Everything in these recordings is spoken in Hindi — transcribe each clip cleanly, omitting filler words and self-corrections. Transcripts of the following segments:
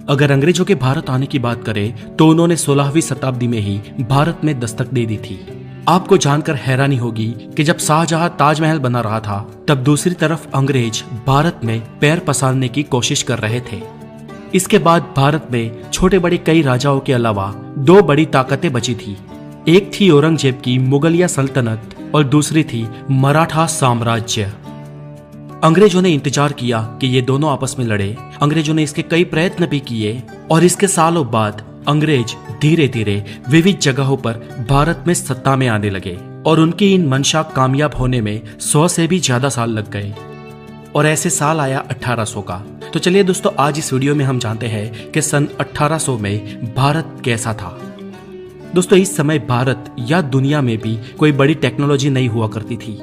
अगर अंग्रेजों के भारत आने की बात करें तो उन्होंने 16वीं शताब्दी में ही भारत में दस्तक दे दी थी। आपको जानकर हैरानी होगी कि जब शाहजहां ताजमहल बना रहा था तब दूसरी तरफ अंग्रेज भारत में पैर पसारने की कोशिश कर रहे थे। इसके बाद भारत में छोटे बड़े कई राजाओं के अलावा दो बड़ी ताकतें बची थी। एक थी औरंगजेब की मुगलिया सल्तनत और दूसरी थी मराठा साम्राज्य। अंग्रेजों ने इंतजार किया कि ये दोनों आपस में लड़े। अंग्रेजों ने इसके कई प्रयत्न भी किए और इसके सालों बाद अंग्रेज धीरे धीरे विविध जगहों पर भारत में सत्ता में आने लगे और उनकी इन मंशा कामयाब होने में 100 से भी ज्यादा साल लग गए और ऐसे साल आया 1800 का। तो चलिए दोस्तों, आज इस वीडियो में हम जानते हैं कि सन 1800 में भारत कैसा था। दोस्तों, इस समय भारत या दुनिया में भी कोई बड़ी टेक्नोलॉजी नहीं हुआ करती थी।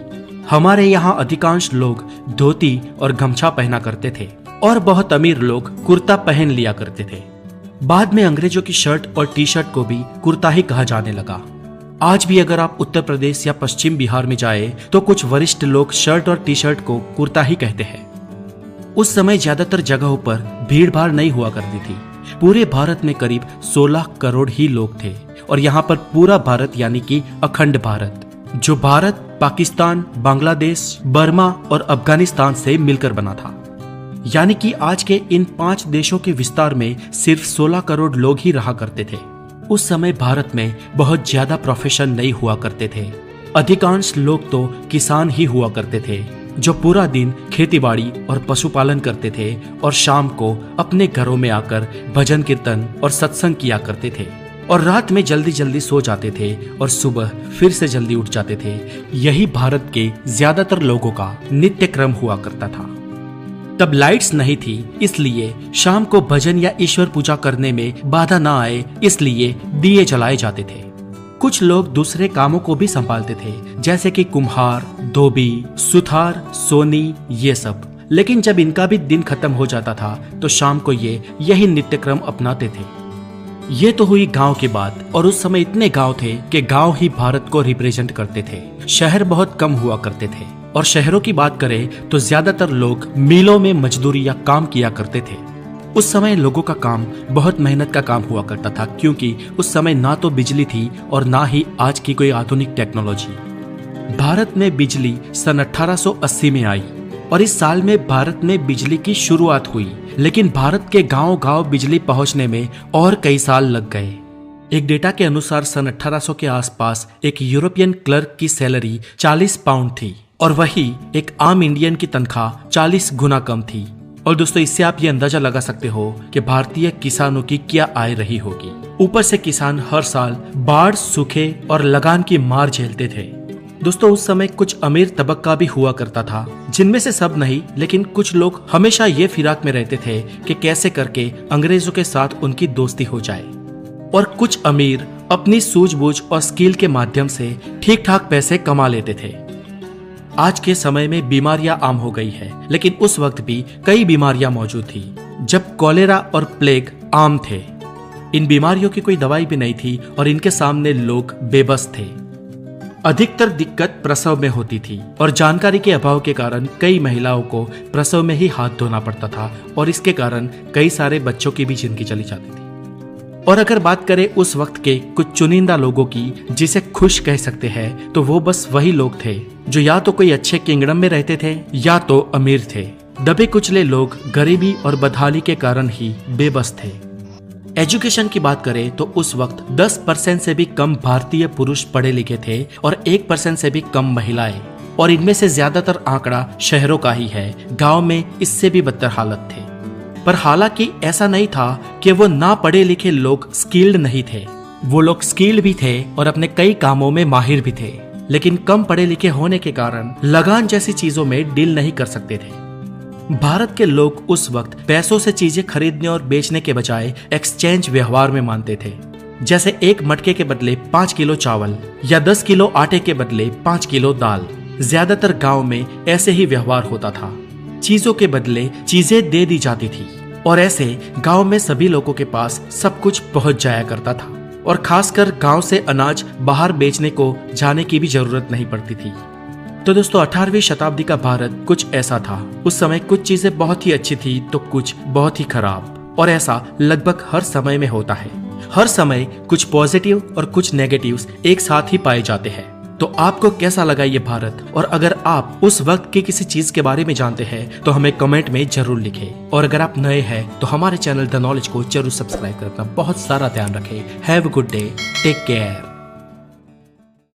हमारे यहाँ अधिकांश लोग धोती और गमछा पहना करते थे और बहुत अमीर लोग कुर्ता पहन लिया करते थे। बाद में अंग्रेजों की शर्ट और टी शर्ट को भी कुर्ता ही कहा जाने लगा। आज भी अगर आप उत्तर प्रदेश या पश्चिम बिहार में जाए तो कुछ वरिष्ठ लोग शर्ट और टी शर्ट को कुर्ता ही कहते हैं। उस समय ज्यादातर जगहों पर भीड़ भाड़ नहीं हुआ करती थी। पूरे भारत में करीब 16 करोड़ ही लोग थे और यहाँ पर पूरा भारत यानी कि अखंड भारत, जो भारत पाकिस्तान, बांग्लादेश, बर्मा और अफगानिस्तान से मिलकर बना था। यानी कि आज के इन 5 देशों के विस्तार में सिर्फ 16 करोड़ लोग ही रहा करते थे। उस समय भारत में बहुत ज्यादा प्रोफेशन नहीं हुआ करते थे। अधिकांश लोग तो किसान ही हुआ करते थे जो पूरा दिन खेतीबाड़ी और पशुपालन करते थे और शाम को अपने घरों में आकर भजन कीर्तन और सत्संग किया करते थे और रात में जल्दी जल्दी सो जाते थे और सुबह फिर से जल्दी उठ जाते थे। यही भारत के ज्यादातर लोगों का नित्य क्रम हुआ करता था। तब लाइट्स नहीं थी, इसलिए शाम को भजन या ईश्वर पूजा करने में बाधा ना आए इसलिए दिए जलाए जाते थे। कुछ लोग दूसरे कामों को भी संभालते थे, जैसे कि कुम्हार, धोबी, सुथार, सोनी, ये सब। लेकिन जब इनका भी दिन खत्म हो जाता था तो शाम को ये यही नित्य क्रम अपनाते थे। ये तो हुई गांव की बात, और उस समय इतने गांव थे कि गांव ही भारत को रिप्रेजेंट करते थे। शहर बहुत कम हुआ करते थे और शहरों की बात करें तो ज्यादातर लोग मिलों में मजदूरी या काम किया करते थे। उस समय लोगों का काम बहुत मेहनत का काम हुआ करता था, क्योंकि उस समय ना तो बिजली थी और ना ही आज की कोई आधुनिक टेक्नोलॉजी। भारत में बिजली सन 1880 में आई और इस साल में भारत में बिजली की शुरुआत हुई, लेकिन भारत के गांव गांव बिजली पहुंचने में और कई साल लग गए। एक डेटा के अनुसार सन 1800 के आसपास एक यूरोपियन क्लर्क की सैलरी 40 पाउंड थी और वही एक आम इंडियन की तनख्वाह 40 गुना कम थी। और दोस्तों, इससे आप ये अंदाजा लगा सकते हो कि भारतीय किसानों की क्या आय रही होगी। ऊपर से किसान हर साल बाढ़, सूखे और लगान की मार झेलते थे। दोस्तों, उस समय कुछ अमीर तबक्का भी हुआ करता था, जिनमें से सब नहीं, लेकिन कुछ लोग हमेशा ये फिराक में रहते थे कि कैसे करके अंग्रेजों के साथ उनकी दोस्ती हो जाए। और कुछ अमीर अपनी सूझबूझ और स्किल के माध्यम से ठीक ठाक पैसे कमा लेते थे। आज के समय में बीमारियां आम हो गई है, लेकिन उस वक्त भी कई बीमारियां मौजूद थी जब कॉलेरा और प्लेग आम थे। इन बीमारियों की कोई दवाई भी नहीं थी और इनके सामने लोग बेबस थे। अधिकतर दिक्कत प्रसव में होती थी और जानकारी के अभाव के कारण कई महिलाओं को प्रसव में ही हाथ धोना पड़ता था और इसके कारण कई सारे बच्चों की भी जिंदगी चली जाती थी। और अगर बात करें उस वक्त के कुछ चुनिंदा लोगों की जिसे खुश कह सकते हैं, तो वो बस वही लोग थे जो या तो कोई अच्छे किंगडम में रहते थे या तो अमीर थे। दबे कुचले लोग गरीबी और बदहाली के कारण ही बेबस थे। एजुकेशन की बात करें तो उस वक्त 10% से भी कम भारतीय पुरुष पढ़े लिखे थे और 1% से भी कम महिलाएं, और इनमें से ज्यादातर आंकड़ा शहरों का ही है। गांव में इससे भी बदतर हालत थे। पर हालांकि ऐसा नहीं था कि वो ना पढ़े लिखे लोग स्किल्ड नहीं थे। वो लोग स्किल्ड भी थे और अपने कई कामों में माहिर भी थे, लेकिन कम पढ़े लिखे होने के कारण लगान जैसी चीजों में डील नहीं कर सकते थे। भारत के लोग उस वक्त पैसों से चीजें खरीदने और बेचने के बजाय एक्सचेंज व्यवहार में मानते थे। जैसे एक मटके के बदले 5 किलो चावल या 10 किलो आटे के बदले 5 किलो दाल। ज्यादातर गांव में ऐसे ही व्यवहार होता था। चीजों के बदले चीजें दे दी जाती थी और ऐसे गांव में सभी लोगों के पास सब कुछ पहुंच जाया करता था और खासकर गांव से अनाज बाहर बेचने को जाने की भी जरूरत नहीं पड़ती थी। तो दोस्तों, 18वीं शताब्दी का भारत कुछ ऐसा था। उस समय कुछ चीजें बहुत ही अच्छी थी तो कुछ बहुत ही खराब। और ऐसा लगभग हर समय में होता है। हर समय कुछ पॉजिटिव और कुछ नेगेटिव्स एक साथ ही पाए जाते हैं। तो आपको कैसा लगा ये भारत, और अगर आप उस वक्त की किसी चीज के बारे में जानते हैं तो हमें कमेंट में जरूर लिखें। और अगर आप नए हैं तो हमारे चैनल द नॉलेज को जरूर सब्सक्राइब करना बहुत सारा ध्यान रखें। Have a good day, take care.